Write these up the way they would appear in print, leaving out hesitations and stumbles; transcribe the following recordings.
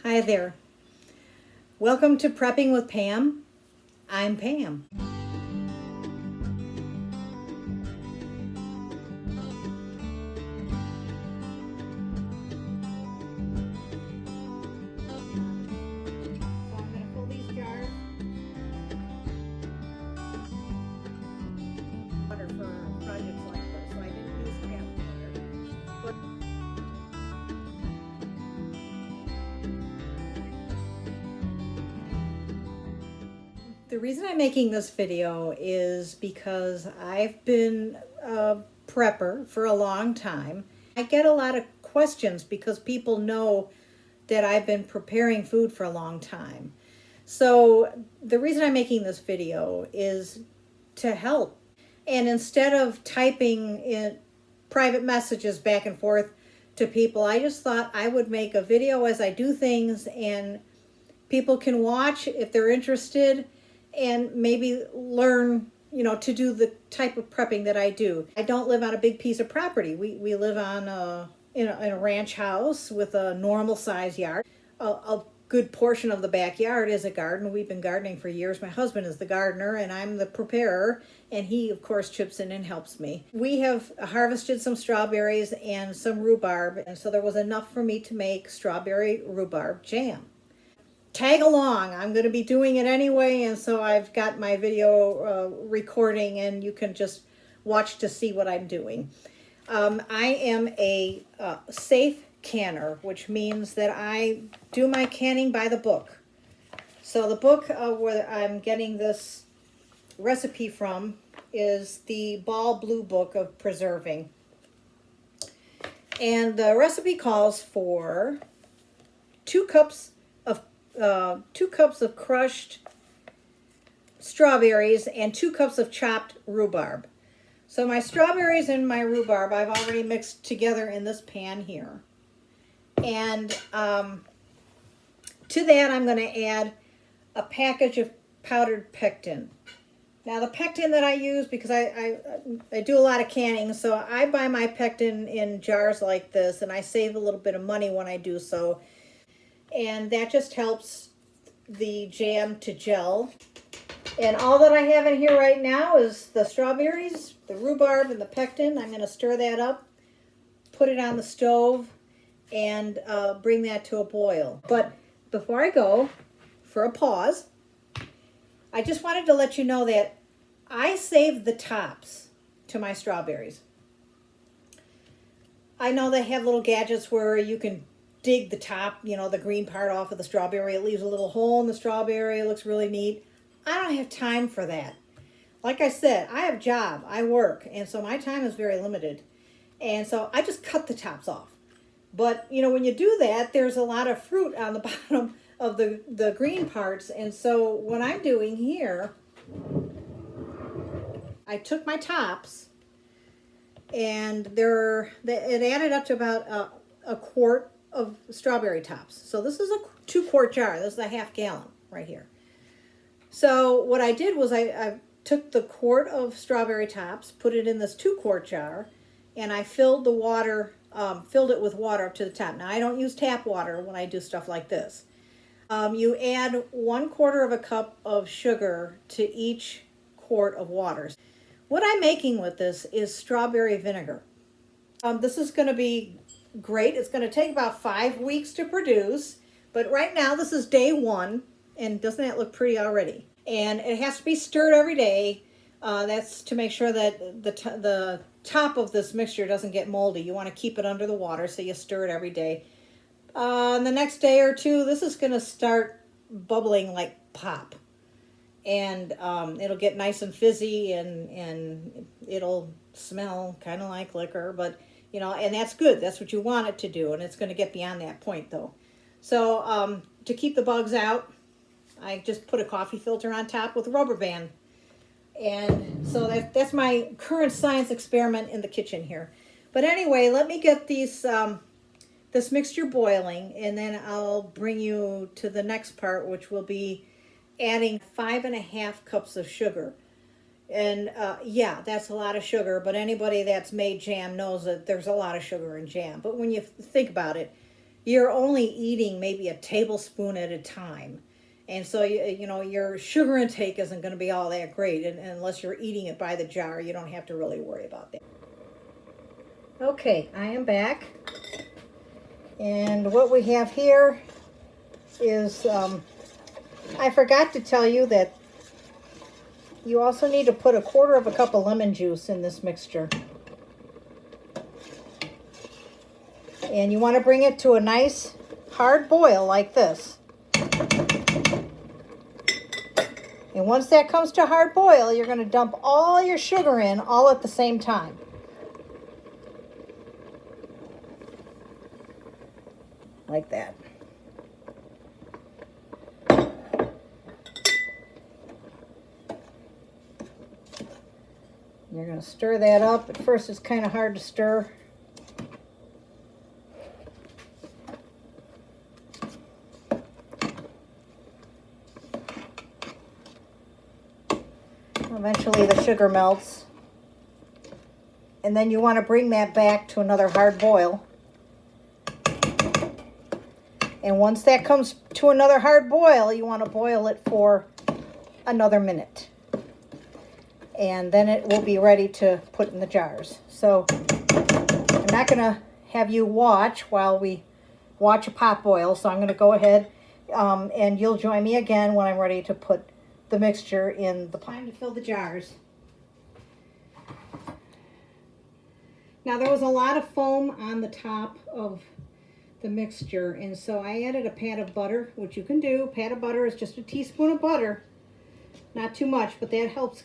Hi there. Welcome to Prepping with Pam. I'm Pam. So I'm going to fill these jars with water for projects like this. So I didn't use tap water. But the reason I'm making this video is because I've been a prepper for a long time. I get a lot of questions because people know that I've been preparing food for a long time. So the reason I'm making this video is to help. And instead of typing in private messages back and forth to people, I just thought I would make a video as I do things and people can watch if they're interested and maybe learn, to do the type of prepping that I do. I don't live on a big piece of property. We live on in a ranch house with a normal size yard. A good portion of the backyard is a garden. We've been gardening for years. My husband is the gardener and I'm the preparer, and he of course chips in and helps me. We have harvested some strawberries and some rhubarb, and so there was enough for me to make strawberry rhubarb jam. Tag along, I'm going to be doing it anyway, and so I've got my video recording and you can just watch to see what I'm doing. I am a safe canner, which means that I do my canning by the book. So the book where I'm getting this recipe from is the Ball Blue Book of Preserving. And the recipe calls for 2 cups of crushed strawberries and 2 cups of chopped rhubarb. So my strawberries and my rhubarb I've already mixed together in this pan here. And to that I'm going to add a package of powdered pectin. Now the pectin that I use, because I do a lot of canning, so I buy my pectin in jars like this, and I save a little bit of money when I do so. And that just helps the jam to gel. And all that I have in here right now is the strawberries, the rhubarb, and the pectin. I'm going to stir that up, put it on the stove, and bring that to a boil. But before I go for a pause, I just wanted to let you know that I saved the tops to my strawberries. I know they have little gadgets where you can dig the top, the green part off of the strawberry. It leaves a little hole in the strawberry. It looks really neat. I don't have time for that. Like I said, I have a job. I work, and so my time is very limited. And so I just cut the tops off. But, when you do that, there's a lot of fruit on the bottom of the green parts. And so what I'm doing here, I took my tops, and it added up to about a quart of strawberry tops. So this is a 2-quart jar. This is a half gallon right here. So what I did was I took the quart of strawberry tops, put it in this 2-quart jar, and I filled the water, filled it with water up to the top. Now I don't use tap water when I do stuff like this. You add 1/4 of a cup of sugar to each quart of water. What I'm making with this is strawberry vinegar. This is going to be great. It's going to take about 5 weeks to produce, but right now this is day 1, and doesn't that look pretty already? And it has to be stirred every day. That's to make sure that the top of this mixture doesn't get moldy. You want to keep it under the water, so you stir it every day. The next day or two, this is going to start bubbling like pop, and it'll get nice and fizzy, and it'll smell kind of like liquor, but and that's good. That's what you want it to do, and it's going to get beyond that point though. So to keep the bugs out, I just put a coffee filter on top with a rubber band. And so that's my current science experiment in the kitchen here. But anyway, let me get these this mixture boiling, and then I'll bring you to the next part, which will be adding 5.5 cups of sugar. And yeah, that's a lot of sugar, but anybody that's made jam knows that there's a lot of sugar in jam. But when you think about it, you're only eating maybe a tablespoon at a time. And so, you know, your sugar intake isn't going to be all that great. And unless you're eating it by the jar, you don't have to really worry about that. Okay, I am back. And what we have here is, I forgot to tell you that you also need to put 1/4 cup of lemon juice in this mixture. And you want to bring it to a nice hard boil like this. And once that comes to hard boil, you're going to dump all your sugar in all at the same time. Like that. You're going to stir that up. At first it's kind of hard to stir. Eventually the sugar melts. And then you want to bring that back to another hard boil. And once that comes to another hard boil, you want to boil it for another minute. And then it will be ready to put in the jars. So I'm not going to have you watch while we watch a pot boil. So I'm going to go ahead and you'll join me again when I'm ready to put the mixture in the pot. Time to fill the jars. Now there was a lot of foam on the top of the mixture, and so I added a pat of butter, which you can do. Pat of butter is just a teaspoon of butter. Not too much, but that helps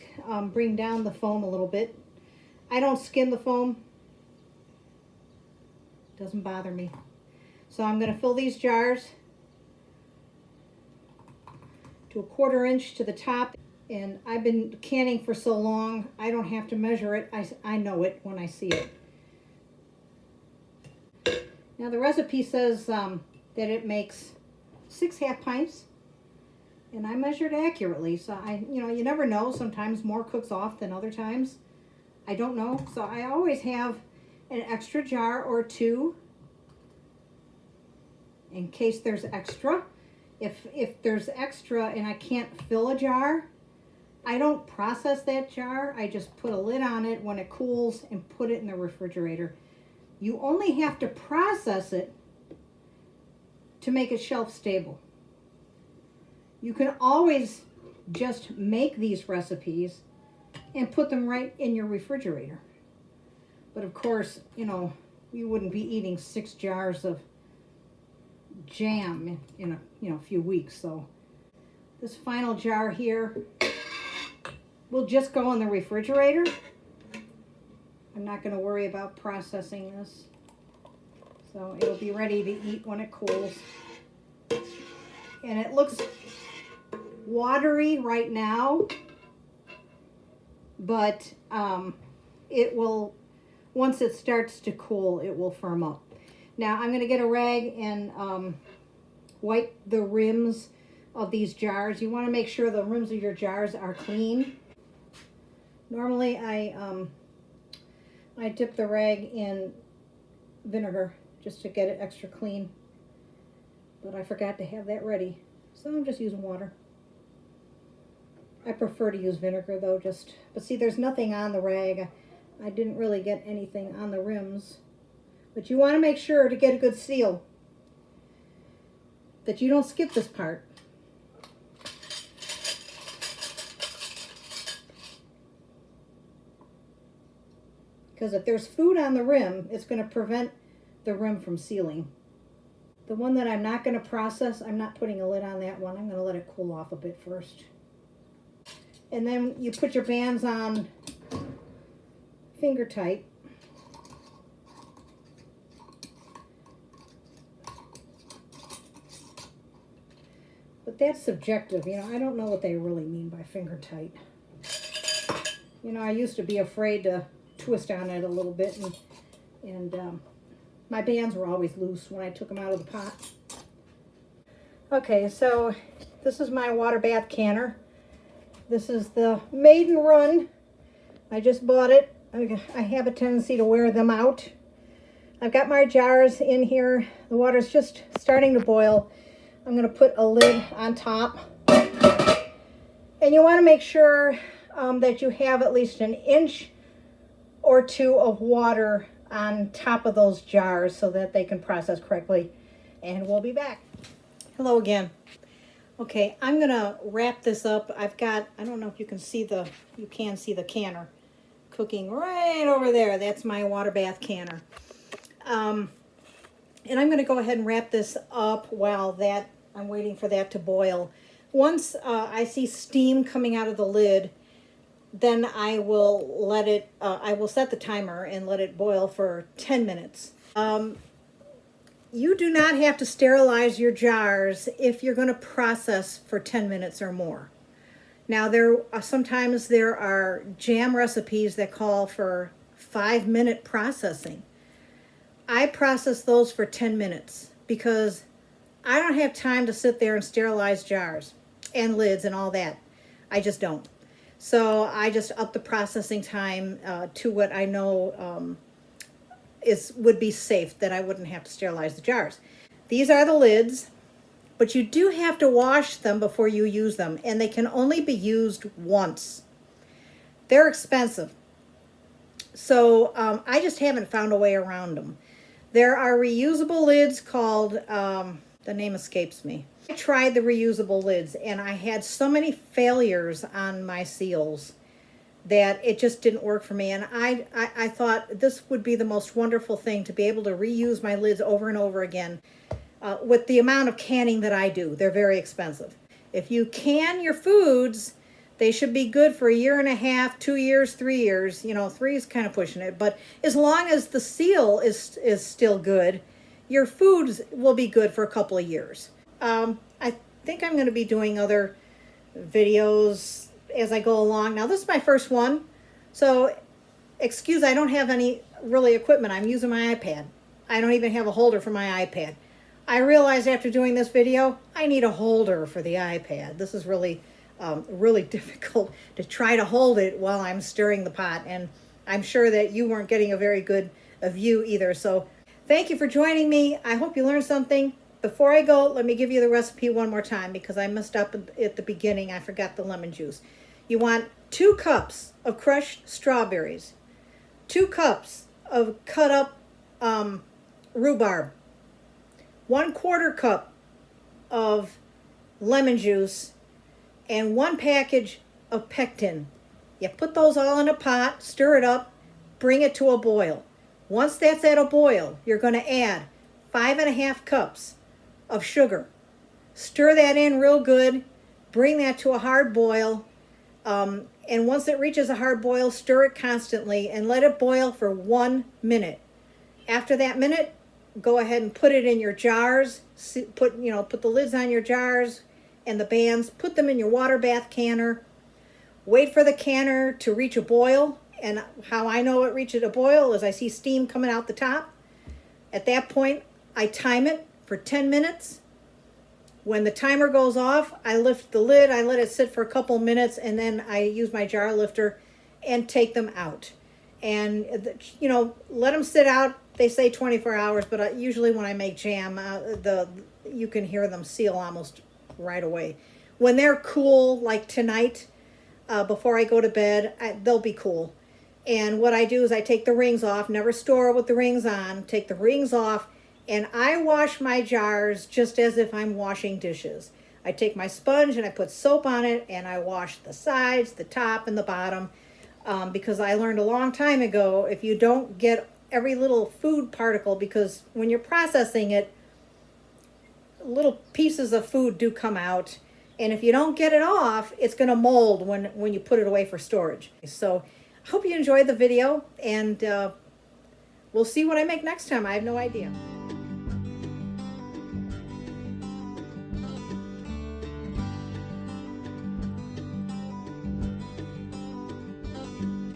bring down the foam a little bit. I don't skim the foam. Doesn't bother me. So I'm going to fill these jars to 1/4 inch to the top. And I've been canning for so long, I don't have to measure it. I know it when I see it. Now the recipe says that it makes 6 half pints. And I measured accurately, so you never know. Sometimes more cooks off than other times. I don't know. So I always have an extra jar or two in case there's extra. If there's extra and I can't fill a jar, I don't process that jar. I just put a lid on it when it cools and put it in the refrigerator. You only have to process it to make it shelf stable. You can always just make these recipes and put them right in your refrigerator. But of course, you wouldn't be eating 6 jars of jam in a few weeks. So this final jar here will just go in the refrigerator. I'm not going to worry about processing this. So it'll be ready to eat when it cools. And it looks watery right now, but it will, once it starts to cool, it will firm up. Now I'm going to get a rag and wipe the rims of these jars. You want to make sure the rims of your jars are clean. Normally I dip the rag in vinegar just to get it extra clean, but I forgot to have that ready, so I'm just using water. I prefer to use vinegar though, but see, there's nothing on the rag. I didn't really get anything on the rims, but you want to make sure to get a good seal, that you don't skip this part. Because if there's food on the rim, it's going to prevent the rim from sealing. The one that I'm not going to process, I'm not putting a lid on that one. I'm going to let it cool off a bit first. And then you put your bands on finger tight. But that's subjective. I don't know what they really mean by finger tight. I used to be afraid to twist on it a little bit, and my bands were always loose when I took them out of the pot. Okay, so this is my water bath canner. This is the Maiden Run. I just bought it. I have a tendency to wear them out. I've got my jars in here. The water's just starting to boil. I'm going to put a lid on top. And you want to make sure that you have at least an inch or two of water on top of those jars so that they can process correctly. And we'll be back. Hello again. Okay, I'm going to wrap this up. I've got, I don't know if you can see the canner cooking right over there. That's my water bath canner. And I'm going to go ahead and wrap this up while I'm waiting for that to boil. Once I see steam coming out of the lid, then I will I will set the timer and let it boil for 10 minutes. You do not have to sterilize your jars if you're going to process for 10 minutes or more. Now, sometimes there are jam recipes that call for 5-minute processing. I process those for 10 minutes because I don't have time to sit there and sterilize jars and lids and all that. I just don't. So I just up the processing time to what I know would be safe, that I wouldn't have to sterilize the jars. These are the lids, but you do have to wash them before you use them, and they can only be used once. They're expensive. So I just haven't found a way around them. There are reusable lids called, the name escapes me. I tried the reusable lids and I had so many failures on my seals that it just didn't work for me. And I thought this would be the most wonderful thing, to be able to reuse my lids over and over again. With the amount of canning that I do, they're very expensive. If you can your foods, they should be good for 1.5 years, 2 years, 3 years. 3 is kind of pushing it. But as long as the seal is still good, your foods will be good for a couple of years. I think I'm going to be doing other videos as I go along. Now, this is my first one. So, I don't have any really equipment. I'm using my iPad. I don't even have a holder for my iPad. I realized after doing this video, I need a holder for the iPad. This is really difficult to try to hold it while I'm stirring the pot, and I'm sure that you weren't getting a very good view either. So thank you for joining me. I hope you learned something. Before I go, let me give you the recipe one more time because I messed up at the beginning. I forgot the lemon juice. You want 2 cups of crushed strawberries, 2 cups of cut up rhubarb, 1/4 cup of lemon juice, and 1 package of pectin. You put those all in a pot, stir it up, bring it to a boil. Once that's at a boil, you're going to add 5.5 cups of sugar. Stir that in real good, bring that to a hard boil, and once it reaches a hard boil, stir it constantly and let it boil for 1 minute. After that minute, go ahead and put it in your jars. Put the lids on your jars and the bands. Put them in your water bath canner. Wait for the canner to reach a boil. And how I know it reached a boil is I see steam coming out the top. At that point, I time it for 10 minutes. When the timer goes off, I lift the lid, I let it sit for a couple minutes, and then I use my jar lifter and take them out. And, let them sit out. They say 24 hours, but usually when I make jam, you can hear them seal almost right away. When they're cool, like tonight, before I go to bed, they'll be cool. And what I do is I take the rings off, never store with the rings on, take the rings off, and I wash my jars just as if I'm washing dishes. I take my sponge and I put soap on it, and I wash the sides, the top, and the bottom, because I learned a long time ago, if you don't get every little food particle, because when you're processing it, little pieces of food do come out, and if you don't get it off, it's going to mold when you put it away for storage. So I hope you enjoyed the video, and we'll see what I make next time. I have no idea.